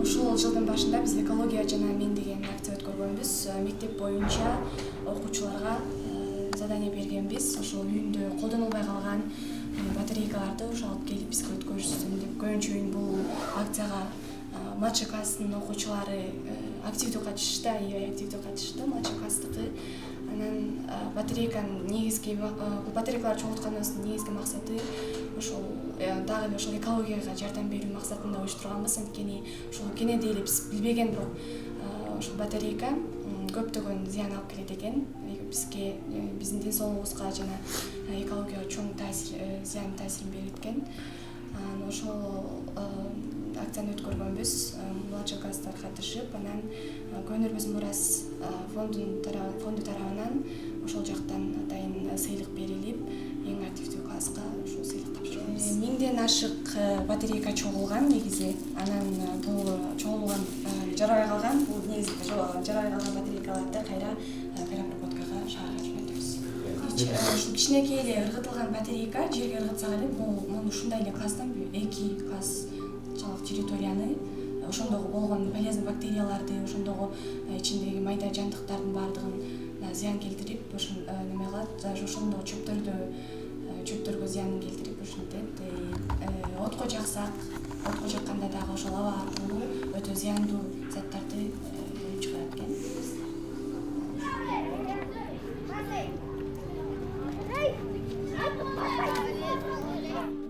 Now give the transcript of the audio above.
Ушул жылдын башында биз экология жана мен деген акция өткөргөнбүз. Мектеп боюнча окуучуларга задание бергенбиз. Ошол үйүндө колдонулбай калган батарейкаларды алып келип бизге өткөрүшсүн деп. Көбүнчө бул акцияга младший класстын окуучулары активдүү катышты, аябай активдүү катышты, младший класстыкы. Анан батарейканын негизги батарейкаларды чогултканыбыздын негизги максаты ошол дагы эле ошол экологияга жардам берүү максатында уюштурганбыз. Анткени ошол кенеде эле биз билбеген бирок ошол батарейка көптөгөн зыян алып келет экен. Бизге, биздин ден соолугубузга жана экологияга чоң зыян таасирин берет экен. Ошол акцияны өткөргөнбүз. Младший класстар катышып, анан Көнөрбөз Мурас фонду тарабынан ошол жактан атайын сыйлык берилип, эң активдүү класска ошол сыйлык тапшырганбыз. 1000ден ашык батарейка чогулган негизи. Анан бул чогулган жарабай калган, бул негизи жарабай калган батарейкаларды кайра обработкага шаарга жөнөтөбүз. Ушул кичинекей эле ыргытылган батарейка жерге ыргытсак эле бул ушундай эле класстан 2 класс территорияны ошондогу болгон полезный бактерияларды, ошондогу ичиндеги майда жандыктардын баардыгын зыян келтирип, ошо неме кылат, ошондогу чөптөргө зыянын келтирип ошентет. Отко жаксак, отко жакканда дагы ошол аба аркылуу өтө зыяндуу заттарды